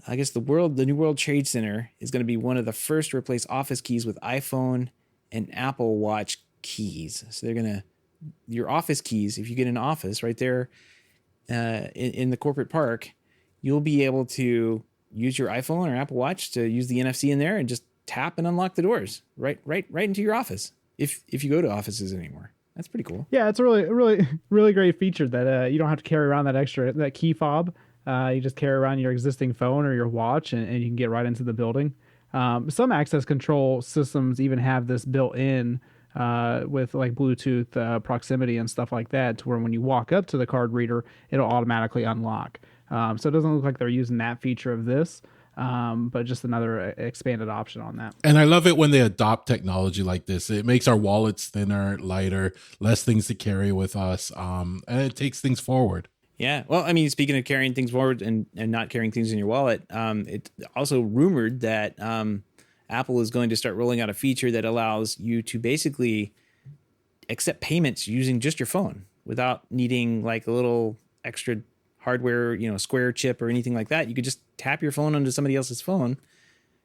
S1: I guess the New World Trade Center is going to be one of the first to replace office keys with iPhone and Apple Watch keys. So they're going to, your office keys, if you get an office right there in the corporate park, you'll be able to use your iPhone or Apple Watch to use the NFC in there and just tap and unlock the doors right into your office if you go to offices anymore. That's pretty cool.
S2: Yeah, it's a really great feature that you don't have to carry around that key fob. You just carry around your existing phone or your watch and you can get right into the building. Some access control systems even have this built in with like Bluetooth proximity and stuff like that, to where when you walk up to the card reader, it'll automatically unlock. So it doesn't look like they're using that feature of this, but just another expanded option on that.
S3: And I love it when they adopt technology like this. It makes our wallets thinner, lighter, less things to carry with us, and it takes things forward.
S1: Yeah. Well, I mean, speaking of carrying things forward and not carrying things in your wallet, it's also rumored that Apple is going to start rolling out a feature that allows you to basically accept payments using just your phone without needing like a little extra hardware, Square chip or anything like that. You could just tap your phone onto somebody else's phone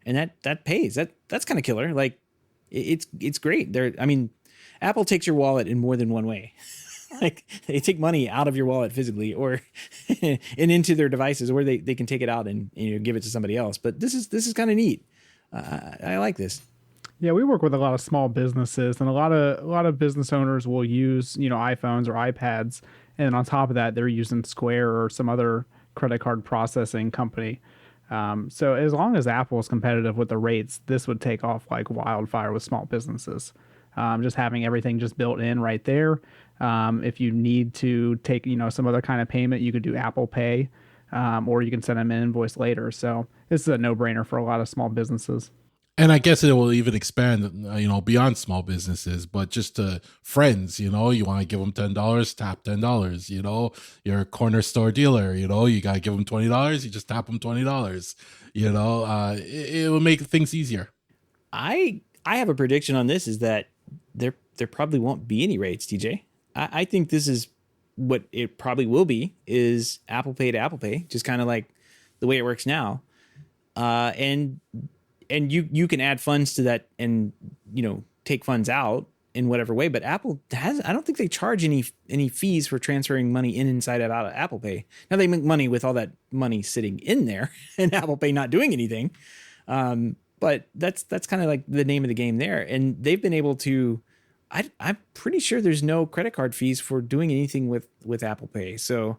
S1: and that pays. That's kind of killer. Like it's great. Apple takes your wallet in more than one way. Like they take money out of your wallet physically or and into their devices, or they can take it out and give it to somebody else. But this is kind of neat. I like this.
S2: Yeah, we work with a lot of small businesses, and a lot of business owners will use iPhones or iPads, and on top of that, they're using Square or some other credit card processing company. So as long as Apple is competitive with the rates, this would take off like wildfire with small businesses. Just having everything just built in right there. If you need to take, some other kind of payment, you could do Apple Pay, or you can send them an invoice later. So this is a no-brainer for a lot of small businesses.
S3: And I guess it will even expand, beyond small businesses, but just to friends, you want to give them $10, tap $10, you're a corner store dealer, you got to give them $20, you just tap them $20, it will make things easier.
S1: I have a prediction on this is that there probably won't be any rates, TJ. I think this is what it probably will be, is Apple Pay to Apple Pay, just kind of like the way it works now. And you can add funds to that and, take funds out in whatever way. But Apple I don't think they charge any fees for transferring money inside of out of Apple Pay. Now they make money with all that money sitting in there and Apple Pay not doing anything. But that's kind of like the name of the game there. And they've been able to, I'm pretty sure there's no credit card fees for doing anything with Apple Pay. So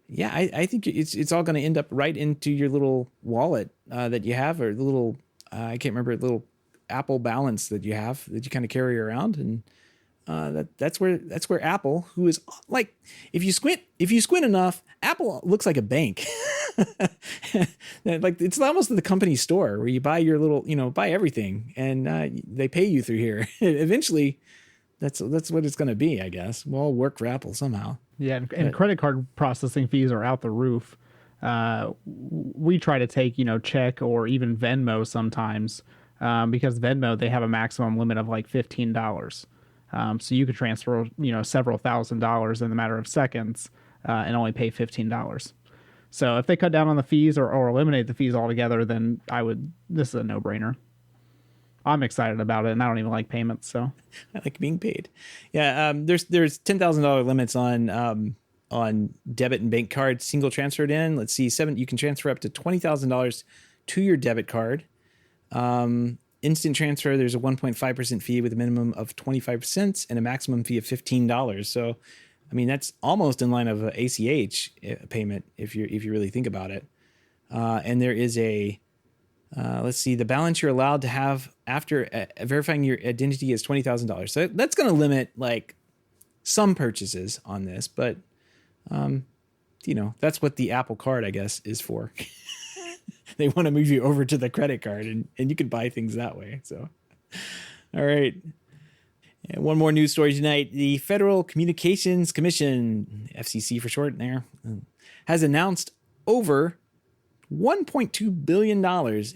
S1: yeah, I think it's all going to end up right into your little wallet that you have, or the little I can't remember, little Apple balance that you have that you kind of carry around, and that's where Apple, who is like, if you squint enough, Apple looks like a bank. Like it's almost the company store where you buy your little, buy everything, and they pay you through here. Eventually, that's what it's going to be, I guess. We'll all work for Apple somehow.
S2: Yeah, and credit card processing fees are out the roof. We try to take, check or even Venmo sometimes, because Venmo, they have a maximum limit of like $15. So you could transfer, several $1,000s in the matter of seconds, and only pay $15. So if they cut down on the fees or eliminate the fees altogether, then this is a no-brainer. I'm excited about it, and I don't even like payments, so
S1: I like being paid. Yeah, there's $10,000 limits on debit and bank cards single transferred in. Let's see, you can transfer up to $20,000 to your debit card. Instant transfer, there's a 1.5% fee with a minimum of 25 cents and a maximum fee of $15. So, I mean, that's almost in line of a ACH payment if you really think about it. And there is let's see, the balance you're allowed to have after verifying your identity is $20,000. So that's going to limit like some purchases on this, but that's what the Apple Card, I guess, is for. They want to move you over to the credit card, and you can buy things that way. So, all right. And one more news story tonight. The Federal Communications Commission, FCC for short there, has announced over $1.2 billion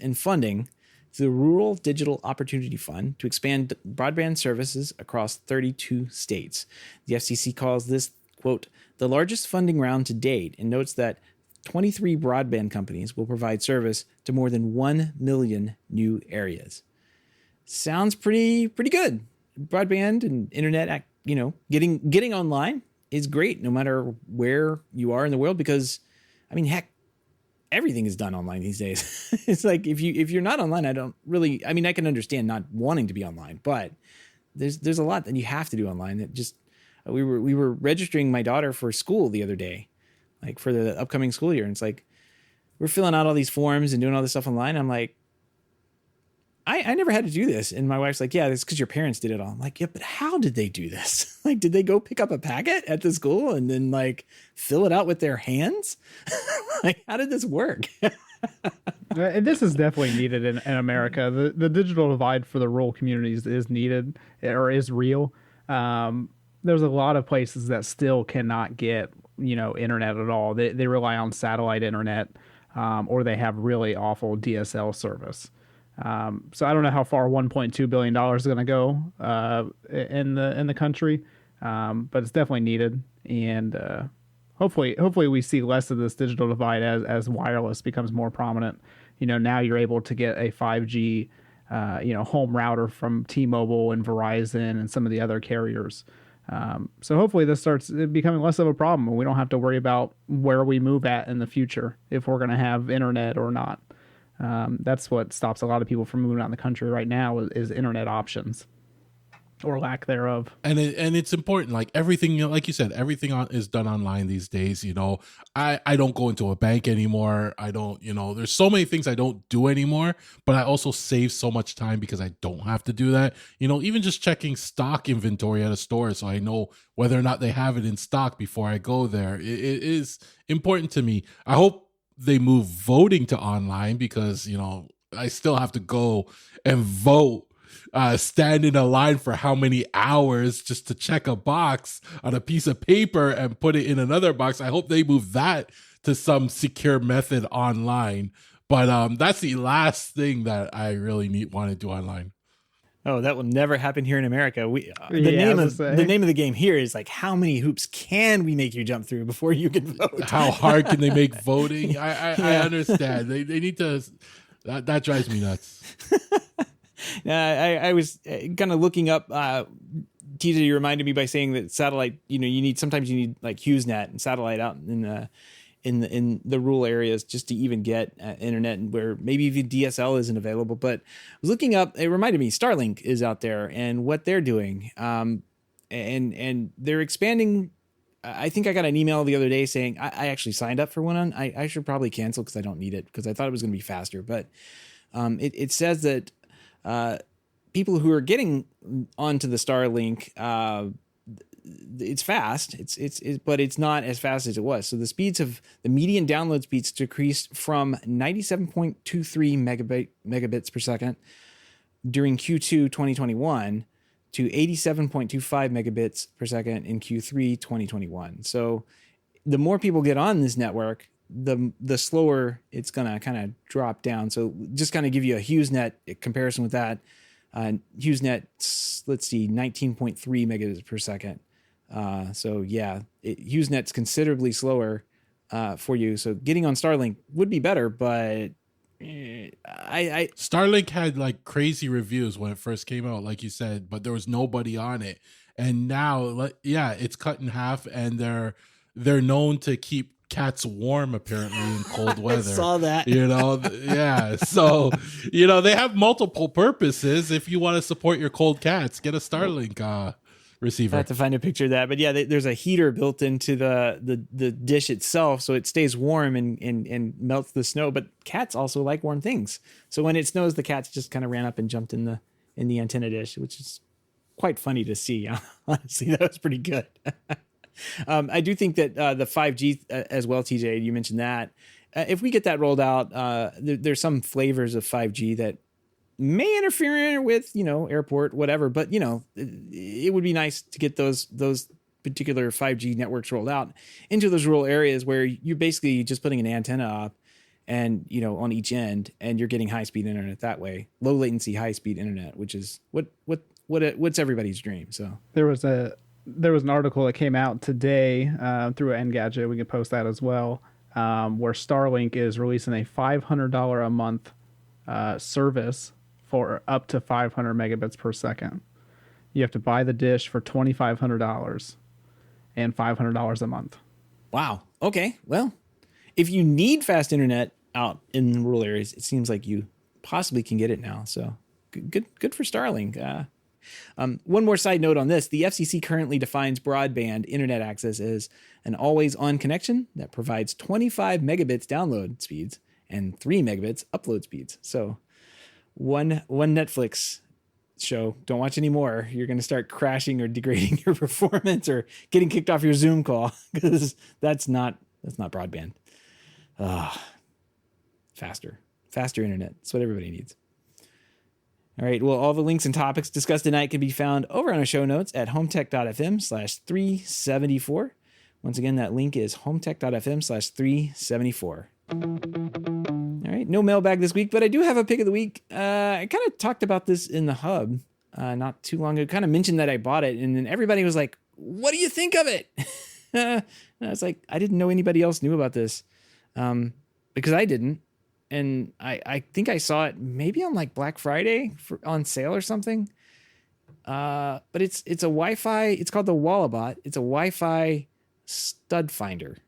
S1: in funding to the Rural Digital Opportunity Fund to expand broadband services across 32 states. The FCC calls this, quote, the largest funding round to date, and notes that 23 broadband companies will provide service to more than 1 million new areas. Sounds pretty good. Broadband and internet, getting online is great no matter where you are in the world, because, I mean, heck, everything is done online these days. It's like if you're not online, I can understand not wanting to be online, but there's a lot that you have to do online. That just we were registering my daughter for school the other day, like for the upcoming school year, and it's like we're filling out all these forms and doing all this stuff online. I'm like, I never had to do this. And my wife's like, yeah, it's because your parents did it all. I'm like, yeah, but how did they do this? Like, did they go pick up a packet at the school and then like fill it out with their hands? Like, how did this work?
S2: And this is definitely needed in America. The digital divide for the rural communities is needed, or is real. There's a lot of places that still cannot get, internet at all. They rely on satellite internet, or they have really awful DSL service. So I don't know how far $1.2 billion is going to go in the country, but it's definitely needed. And hopefully we see less of this digital divide as wireless becomes more prominent. Now you're able to get a 5G home router from T-Mobile and Verizon and some of the other carriers. So hopefully this starts becoming less of a problem, and we don't have to worry about where we move at in the future if we're going to have internet or not. That's what stops a lot of people from moving out in the country right now is internet options. or lack thereof.
S3: And it's important, like everything, like you said, everything is done online these days. I don't go into a bank anymore. I don't, there's so many things I don't do anymore, but I also save so much time because I don't have to do that. Even just checking stock inventory at a store so I know whether or not they have it in stock before I go there. It is important to me. I hope they move voting to online because I still have to go and vote, stand in a line for how many hours just to check a box on a piece of paper and put it in another box. I hope they move that to some secure method online. But that's the last thing that I really want to do online.
S1: Oh, that will never happen here in America. The
S2: Yeah,
S1: name
S2: I
S1: of
S2: was gonna
S1: the
S2: say.
S1: name of the game here is like, how many hoops can we make you jump through before you can vote?
S3: How hard can they make voting? I
S1: Yeah.
S3: understand. They need to. That drives me nuts.
S1: I was kind of looking up. TJ, you reminded me by saying that satellite. Sometimes you need like HughesNet and satellite out in the rural areas just to even get internet, and where maybe even DSL isn't available. But I was looking up. It reminded me Starlink is out there and what they're doing. And they're expanding. I think I got an email the other day saying I actually signed up for one. I should probably cancel because I don't need it because I thought it was going to be faster. But it says that people who are getting onto the Starlink, it's fast. But it's not as fast as it was. So the median download speeds decreased from 97.23 megabits per second during Q2 2021 to 87.25 megabits per second in Q3 2021. So the more people get on this network, the slower it's going to kind of drop down. So just kind of give you a HughesNet comparison with that. HughesNet, let's see, 19.3 megabits per second. So yeah, HughesNet's considerably slower for you. So getting on Starlink would be better, but
S3: Starlink had like crazy reviews when it first came out, like you said, but there was nobody on it. And now, yeah, it's cut in half, and they're known to keep cats warm apparently in cold weather.
S1: I saw that.
S3: Yeah. So, they have multiple purposes. If you want to support your cold cats, get a Starlink receiver.
S1: I have to find a picture of that, but yeah, there's a heater built into the dish itself, so it stays warm and melts the snow. But cats also like warm things, so when it snows, the cats just kind of ran up and jumped in the antenna dish, which is quite funny to see. Honestly, that was pretty good. I do think that the 5G as well, TJ, you mentioned that. If we get that rolled out, there's some flavors of 5G that may interfere with, airport, whatever. But, it would be nice to get those particular 5G networks rolled out into those rural areas where you're basically just putting an antenna up and, on each end, and you're getting high-speed internet that way. Low latency, high-speed internet, which is what's everybody's dream. So
S2: There was an article that came out today through Engadget. We can post that as well, where Starlink is releasing a $500 a month service for up to 500 megabits per second. You have to buy the dish for $2,500 and $500 a month.
S1: wow. Okay. Well, if you need fast internet out in rural areas, it seems like you possibly can get it now. So good for Starlink. One more side note on this. The FCC currently defines broadband internet access as an always-on connection that provides 25 megabits download speeds and 3 megabits upload speeds. So one Netflix show, don't watch anymore. You're going to start crashing or degrading your performance or getting kicked off your Zoom call because that's not broadband. Faster internet. That's what everybody needs. All right. Well, all the links and topics discussed tonight can be found over on our show notes at HomeTech.fm/374. Once again, that link is HomeTech.fm/374. All right. No mailbag this week, but I do have a pick of the week. I kind of talked about this in the hub not too long ago. Kind of mentioned that I bought it, and then everybody was like, "What do you think of it?" And I was like, I didn't know anybody else knew about this because I didn't. And I think I saw it maybe on like Black Friday on sale or something. But it's a Wi-Fi. It's called the Wallabot. It's a Wi-Fi stud finder.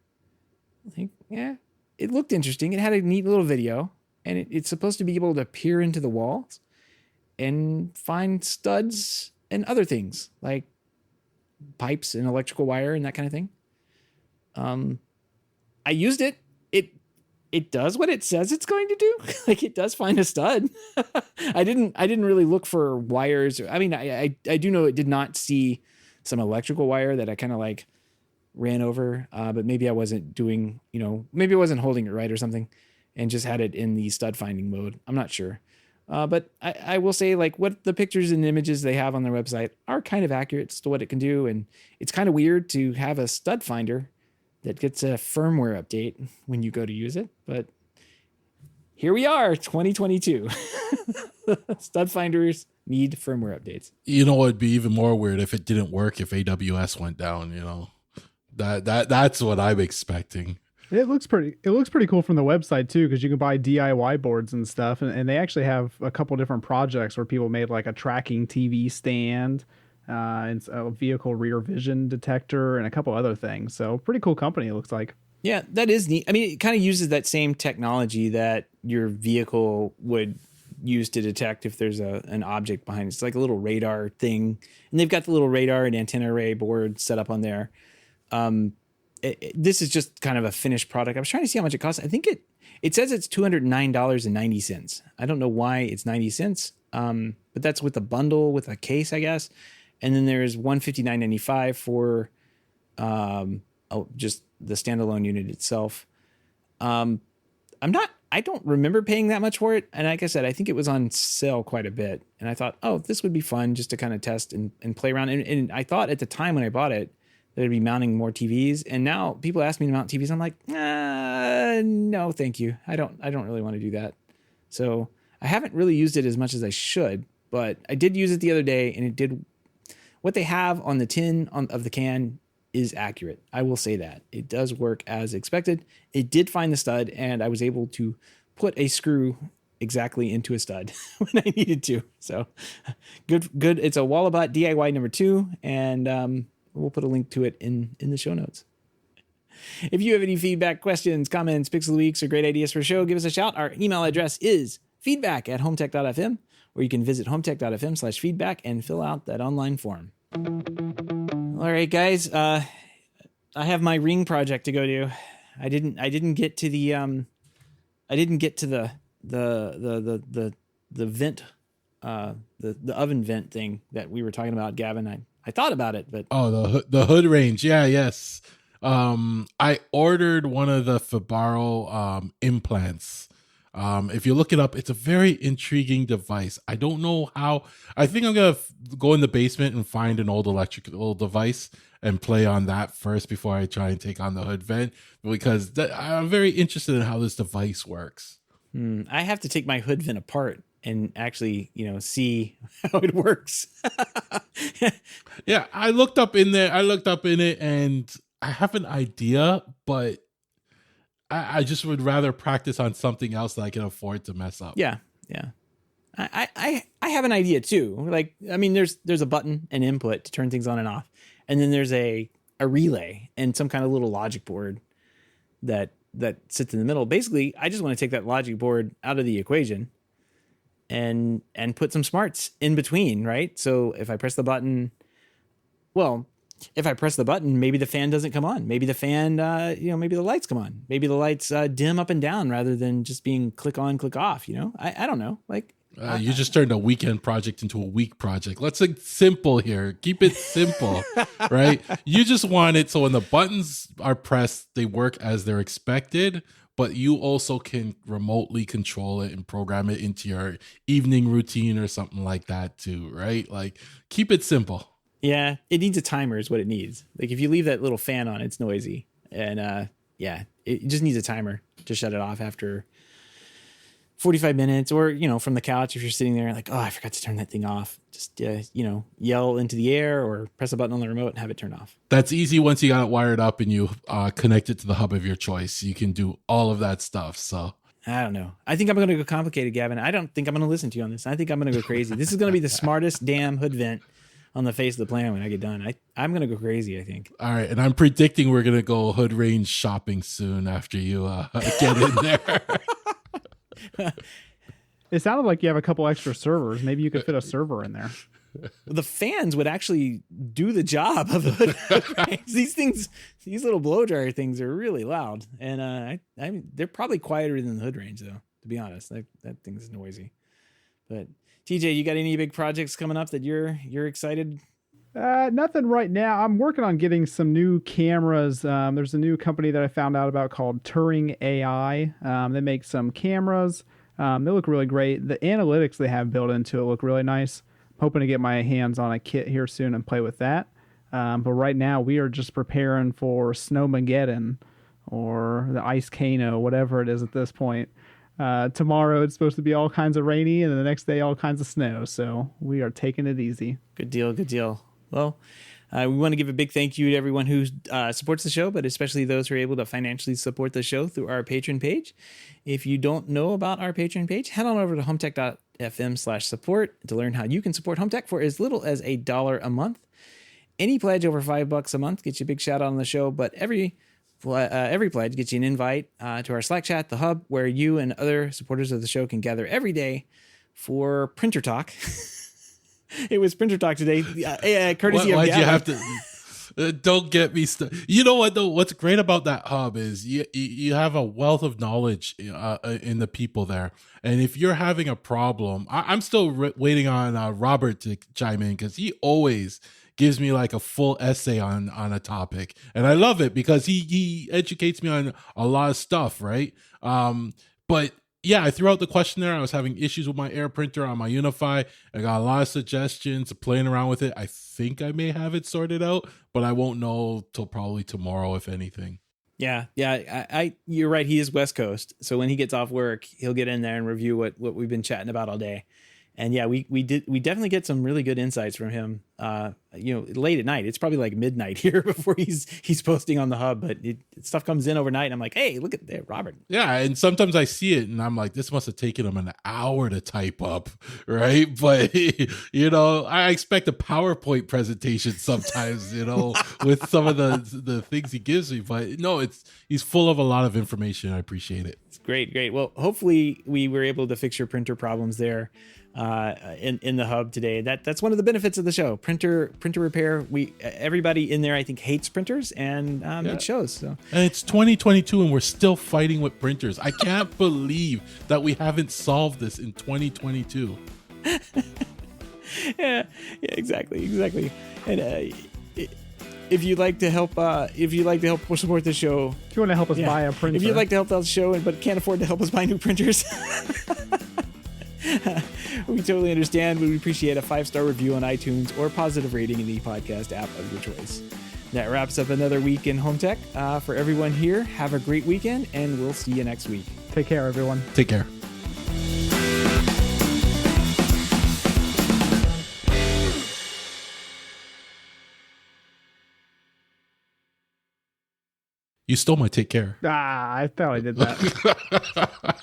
S1: I think, yeah, it looked interesting. It had a neat little video, and it's supposed to be able to peer into the walls and find studs and other things like pipes and electrical wire and that kind of thing. I used it. It does what it says it's going to do. Like it does find a stud. I didn't really look for wires. I mean, I do know it did not see some electrical wire that I kind of like ran over. But maybe I wasn't doing, maybe I wasn't holding it right or something and just had it in the stud finding mode. I'm not sure. But I will say like what the pictures and images they have on their website are kind of accurate to what it can do. And it's kind of weird to have a stud finder that gets a firmware update when you go to use it. But here we are, 2022. Stud finders need firmware updates.
S3: You know what would be even more weird if it didn't work, if AWS went down, That's what I'm expecting.
S2: It looks pretty cool from the website too, because you can buy DIY boards and stuff, and they actually have a couple different projects where people made like a tracking TV stand, and a vehicle rear vision detector, and a couple other things. So pretty cool company, it looks like.
S1: Yeah, that is neat. I mean, it kind of uses that same technology that your vehicle would use to detect if there's an object behind it. It's like a little radar thing, and they've got the little radar and antenna array board set up on there. This is just kind of a finished product. I was trying to see how much it costs. I think it says it's $209.90. I don't know why it's 90 cents. But that's with a bundle with a case, I guess. And then there's $159.95 for just the standalone unit itself. I don't remember paying that much for it. And like I said, I think it was on sale quite a bit. And I thought, oh, this would be fun just to kind of test and play around. And I thought at the time when I bought it, that I'd be mounting more TVs. And now people ask me to mount TVs. I'm like, no, thank you. I don't really want to do that. So I haven't really used it as much as I should, but I did use it the other day, and it did what they have on the tin of the can is accurate. I will say that it does work as expected. It did find the stud, and I was able to put a screw exactly into a stud when I needed to. So good. It's a Wallabot DIY number 2. And, we'll put a link to it in the show notes. If you have any feedback, questions, comments, picks of the weeks, or great ideas for a show, give us a shout. Our email address is feedback@HomeTech.fm, or you can visit HomeTech.fm/feedback and fill out that online form. All right, guys. I have my ring project to go to. I didn't get to the vent, the oven vent thing that we were talking about, Gavin. I thought about it, but
S3: the hood range. Yeah. Yes. I ordered one of the Fibaro implants. If you look it up, it's a very intriguing device. I don't know how. I think I'm gonna go in the basement and find an old electrical device and play on that first before I try and take on the hood vent, because I'm very interested in how this device works.
S1: I have to take my hood vent apart and actually, see how it works.
S3: Yeah, I looked up in it, and I have an idea, but I just would rather practice on something else that I can afford to mess up.
S1: Yeah. I have an idea too. Like, I mean, there's a button and input to turn things on and off, and then there's a relay and some kind of little logic board that sits in the middle. Basically, I just want to take that logic board out of the equation and put some smarts in between, right? So if I press the button, maybe the fan doesn't come on. Maybe the fan, maybe the lights come on. Maybe the lights dim up and down rather than just being click on, click off. I don't know. Like,
S3: you just turned a weekend project into a week project. Let's think simple here. Keep it simple, right? You just want it so when the buttons are pressed, they work as they're expected, but you also can remotely control it and program it into your evening routine or something like that too, right? Like, keep it simple.
S1: Yeah, it needs a timer is what it needs. Like, if you leave that little fan on, it's noisy. And it just needs a timer to shut it off after 45 minutes, or, from the couch, if you're sitting there like, oh, I forgot to turn that thing off. Just, yell into the air or press a button on the remote and have it turn off.
S3: That's easy once you got it wired up and you connect it to the hub of your choice. You can do all of that stuff. So
S1: I don't know. I think I'm going to go complicated, Gavin. I don't think I'm going to listen to you on this. I think I'm going to go crazy. This is going to be the smartest damn hood vent on the face of the planet when I get done. I'm going to go crazy, I think.
S3: All right. And I'm predicting we're going to go hood range shopping soon after you get in there.
S2: It sounded like you have a couple extra servers. Maybe you could fit a server in there.
S1: the fans would actually do the job of the hood. These little blow dryer things are really loud, and I mean, they're probably quieter than the hood range, though. To be honest, that thing's noisy. But TJ, you got any big projects coming up that you're excited?
S2: Nothing right now. I'm working on getting some new cameras. There's a new company that I found out about called Turing AI. They make some cameras. They look really great. The analytics they have built into it look really nice. I'm hoping to get my hands on a kit here soon and play with that. But right now we are just preparing for Snowmageddon or the Ice Cano, whatever it is at this point. Tomorrow it's supposed to be all kinds of rainy, and the next day all kinds of snow. So we are taking it easy.
S1: Good deal. Good deal. Well, we want to give a big thank you to everyone who supports the show, but especially those who are able to financially support the show through our Patreon page. If you don't know about our Patreon page, head on over to HomeTech.fm/support to learn how you can support HomeTech for as little as $1 a month. Any pledge over $5 a month gets you a big shout out on the show, but every pledge gets you an invite to our Slack chat, the Hub, where you and other supporters of the show can gather every day for Printer Talk. It was Printer Talk today, courtesy of Gavin. Why'd you have
S3: to? Don't get me started. You know what, though? What's great about that hub is you have a wealth of knowledge in the people there. And if you're having a problem, I'm still waiting on Robert to chime in, because he always gives me like a full essay on a topic. And I love it because he educates me on a lot of stuff, right? But yeah, I threw out the question there. I was having issues with my air printer on my Unify. I got a lot of suggestions, playing around with it. I think I may have it sorted out, but I won't know till probably tomorrow, if anything.
S1: Yeah. You're right. He is West Coast, so when he gets off work, he'll get in there and review what we've been chatting about all day. And yeah, we definitely get some really good insights from him. Late at night. It's probably like midnight here before he's posting on the Hub, but stuff comes in overnight, and I'm like, hey, look at that, Robert.
S3: Yeah, and sometimes I see it, and I'm like, this must have taken him an hour to type up, right? But I expect a PowerPoint presentation sometimes, with some of the things he gives me. But no, he's full of a lot of information. I appreciate it.
S1: It's great. Well, hopefully we were able to fix your printer problems there in the Hub today. That's one of the benefits of the show. Printer repair. Everybody in there, I think, hates printers, and it shows. So.
S3: And it's 2022, and we're still fighting with printers. I can't believe that we haven't solved this in 2022.
S1: yeah, exactly. And if you'd like to help, support the show,
S2: if you want to help us buy a printer,
S1: if you'd like to help out the show but can't afford to help us buy new printers. We totally understand. We would appreciate a 5-star review on iTunes or positive rating in the podcast app of your choice. That wraps up another week in Home Tech. For everyone here, have a great weekend, and we'll see you next week.
S2: Take care, everyone.
S3: Take care. You stole my take care.
S2: I thought I did that.